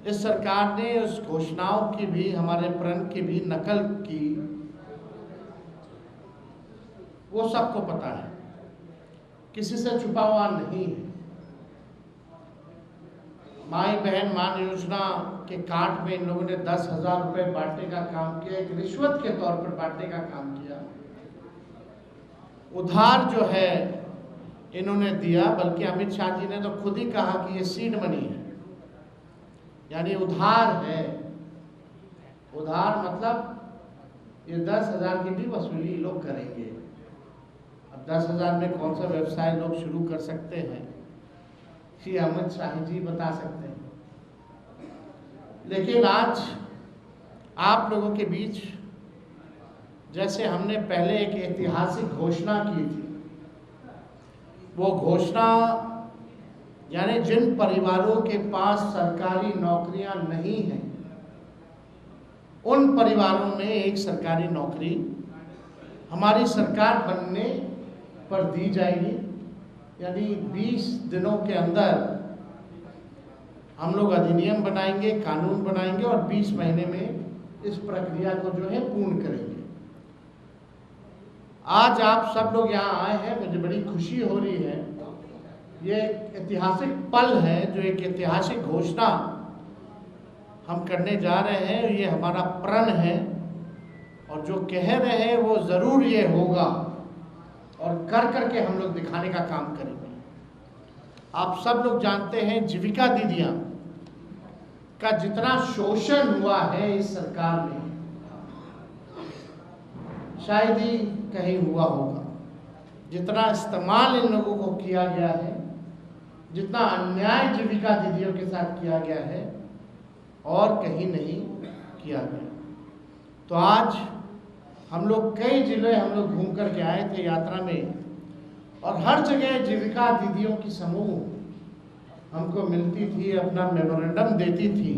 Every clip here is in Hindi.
इस सरकार ने उस घोषणाओं की भी, हमारे प्रण की भी नकल की, वो सबको पता है, किसी से छुपा हुआ नहीं है। माई बहन मान योजना के कार्ड में इन लोगों ने 10,000 रुपए बांटने का काम किया, एक रिश्वत के तौर पर बांटने का काम किया। उधार जो है इन्होंने दिया, बल्कि अमित शाह जी ने तो खुद ही कहा कि ये सीड मनी है, यानी उधार है। उधार मतलब ये 10,000 की भी वसूली लोग करेंगे। अब 10,000 में कौन सा व्यवसाय लोग शुरू कर सकते हैं, ये अमित शाह जी बता सकते हैं। लेकिन आज आप लोगों के बीच, जैसे हमने पहले एक ऐतिहासिक घोषणा की थी, वो घोषणा यानी जिन परिवारों के पास सरकारी नौकरियां नहीं हैं, उन परिवारों में एक सरकारी नौकरी हमारी सरकार बनने पर दी जाएगी। यानी 20 दिनों के अंदर हम लोग अधिनियम बनाएंगे, कानून बनाएंगे और 20 महीने में इस प्रक्रिया को जो है पूर्ण करेंगे। आज आप सब लोग यहाँ आए हैं, मुझे बड़ी खुशी हो रही है। ये एक ऐतिहासिक पल है, जो एक ऐतिहासिक घोषणा हम करने जा रहे हैं। ये हमारा प्रण है और जो कह रहे हैं वो ज़रूर ये होगा और कर करके हम लोग दिखाने का काम करेंगे। आप सब लोग जानते हैं जीविका दीदियाँ का जितना शोषण हुआ है इस सरकार में, शायद ही कहीं हुआ होगा। जितना इस्तेमाल इन लोगों को किया गया है, जितना अन्याय जीविका दीदियों के साथ किया गया है, और कहीं नहीं किया गया। तो आज हम लोग कई जिले हम लोग घूम कर के आए थे यात्रा में, और हर जगह जीविका दीदियों की समूह हमको मिलती थी, अपना मेमोरेंडम देती थी,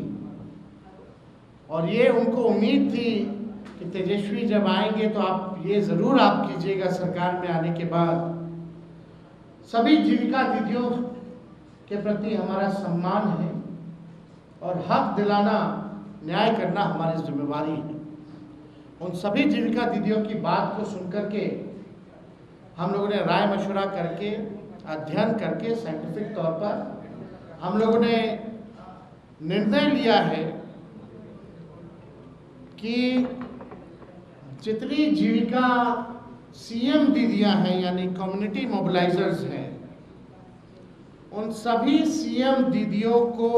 और ये उनको उम्मीद थी कि तेजस्वी जब आएंगे तो आप ये ज़रूर आप कीजिएगा सरकार में आने के बाद। सभी जीविका दीदियों के प्रति हमारा सम्मान है और हक दिलाना, न्याय करना हमारी जिम्मेवारी है। उन सभी जीविका दीदियों की बात को सुनकर के हम लोगों ने राय मशवरा करके, अध्ययन करके, साइंटिफिक तौर पर हम लोगों ने निर्णय लिया है कि जितनी जीविका सीएम दीदियां हैं, यानी कम्युनिटी मोबिलाइजर्स हैं, उन सभी सीएम दीदियों को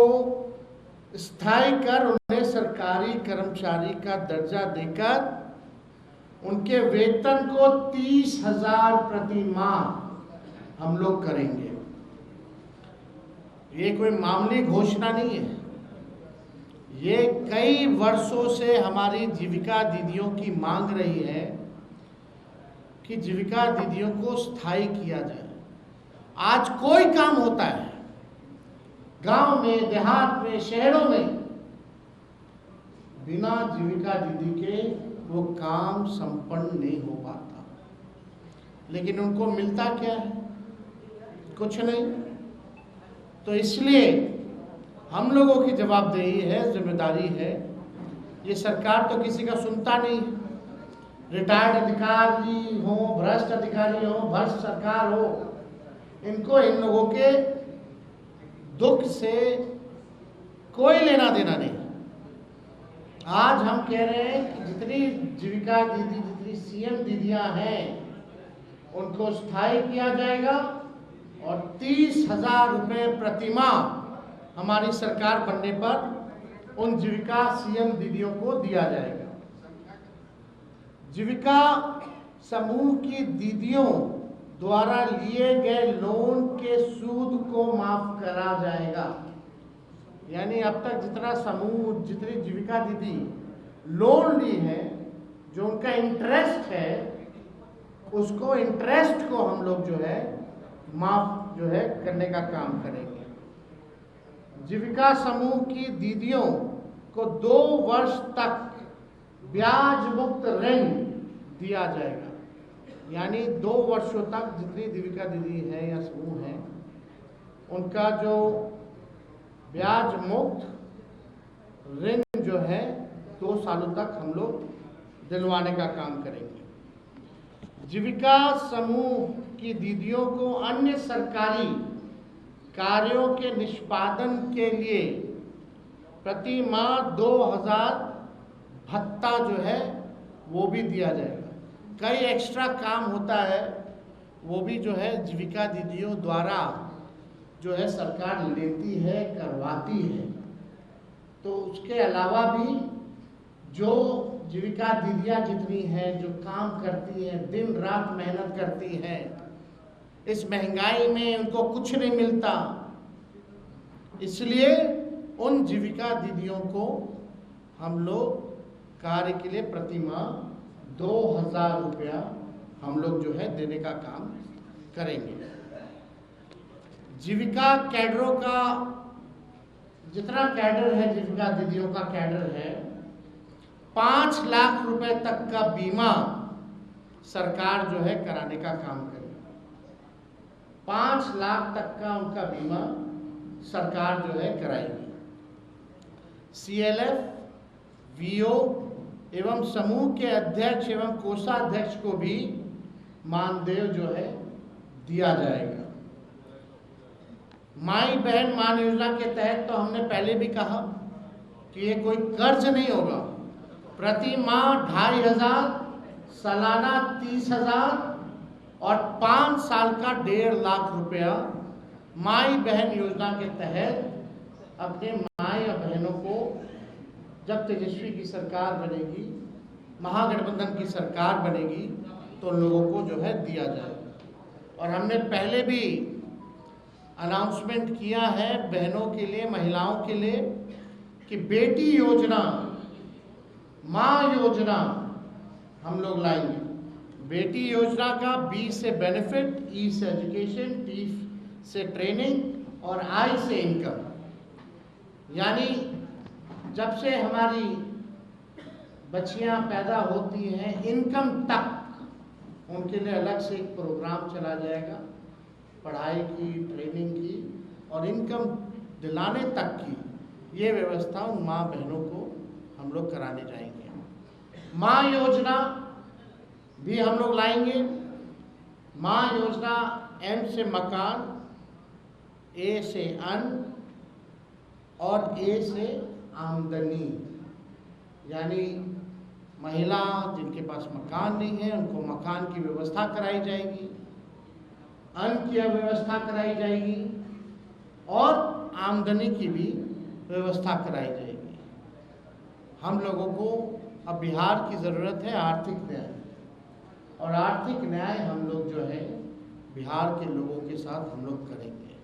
स्थायी कर उन्हें सरकारी कर्मचारी का दर्जा देकर उनके वेतन को 30,000 प्रति माह हम लोग करेंगे। ये कोई मामूली घोषणा नहीं है, ये कई वर्षों से हमारी जीविका दीदियों की मांग रही है कि जीविका दीदियों को स्थायी किया जाए। आज कोई काम होता है गांव में, देहात में, शहरों में, बिना जीविका दीदी के वो काम संपन्न नहीं हो पाता। लेकिन उनको मिलता क्या है? कुछ नहीं। तो इसलिए हम लोगों की जवाबदेही है, जिम्मेदारी है। ये सरकार तो किसी का सुनता नहीं है। रिटायर्ड अधिकारी हो, भ्रष्ट अधिकारी हो, भ्रष्ट सरकार हो, इनको इन लोगों के दुख से कोई लेना देना नहीं। आज हम कह रहे हैं कि जितनी जीविका दीदी, जितनी सीएम दीदियां हैं, उनको स्थायी किया जाएगा और 30,000 रुपये प्रति माह हमारी सरकार बनने पर उन जीविका सीएम दीदियों को दिया जाएगा। जीविका समूह की दीदियों द्वारा लिए गए लोन के सूद को माफ करा जाएगा। यानी अब तक जितना समूह, जितनी जीविका दीदी लोन ली है, जो उनका इंटरेस्ट है, उसको इंटरेस्ट को हम लोग जो है माफ जो है करने का काम करेंगे। जीविका समूह की दीदियों को 2 वर्ष तक ब्याज मुक्त ऋण दिया जाएगा। यानी 2 वर्षों तक जितनी जीविका दीदी है या समूह है, उनका जो ब्याज मुक्त ऋण जो है 2 सालों तक हम लोग दिलवाने का काम करेंगे। जीविका समूह की दीदियों को अन्य सरकारी कार्यों के निष्पादन के लिए प्रति माह 2000 भत्ता जो है वो भी दिया जाएगा। कई एक्स्ट्रा काम होता है वो भी जो है जीविका दीदियों द्वारा जो है सरकार लेती है, करवाती है। तो उसके अलावा भी जो जीविका दीदियाँ जितनी हैं, जो काम करती हैं, दिन रात मेहनत करती हैं, इस महंगाई में उनको कुछ नहीं मिलता, इसलिए उन जीविका दीदियों को हम लोग कार्य के लिए प्रति माह 2000 रुपया हम लोग जो है देने का काम करेंगे। जीविका कैडरों का जितना कैडर है, जीविका दीदियों का कैडर है, 5 लाख रुपए तक का बीमा सरकार जो है कराने का काम करेगी। 5 लाख तक का उनका बीमा सरकार जो है कराएगी। CLF, VO एवं समूह के अध्यक्ष एवं कोषाध्यक्ष को भी मानदेय जो है दिया जाएगा। माई बहन मान योजना के तहत तो हमने पहले भी कहा कि ये कोई कर्ज नहीं होगा। प्रति माह 2500, सालाना 30,000 और 5 साल का 1.5 लाख रुपया माई बहन योजना के तहत अपने माई या बहनों को जब तेजस्वी की सरकार बनेगी, महागठबंधन की सरकार बनेगी, तो लोगों को जो है दिया जाएगा। और हमने पहले भी अनाउंसमेंट किया है बहनों के लिए, महिलाओं के लिए कि बेटी योजना, माँ योजना हम लोग लाएंगे। बेटी योजना का B से बेनिफिट, E से एजुकेशन, T से ट्रेनिंग और I से इनकम। यानी जब से हमारी बच्चियां पैदा होती हैं, इनकम तक उनके लिए अलग से एक प्रोग्राम चला जाएगा, पढ़ाई की, ट्रेनिंग की और इनकम दिलाने तक की ये व्यवस्था उन माँ बहनों को हम लोग कराने जाएंगे। माँ योजना भी हम लोग लाएंगे। माँ योजना M से मकान, A से अन्न और A से आमदनी। यानी महिला जिनके पास मकान नहीं है उनको मकान की व्यवस्था कराई जाएगी, अन्न की व्यवस्था कराई जाएगी और आमदनी की भी व्यवस्था कराई जाएगी। हम लोगों को अब बिहार की ज़रूरत है आर्थिक न्याय, और आर्थिक न्याय हम लोग जो है बिहार के लोगों के साथ हम लोग करेंगे।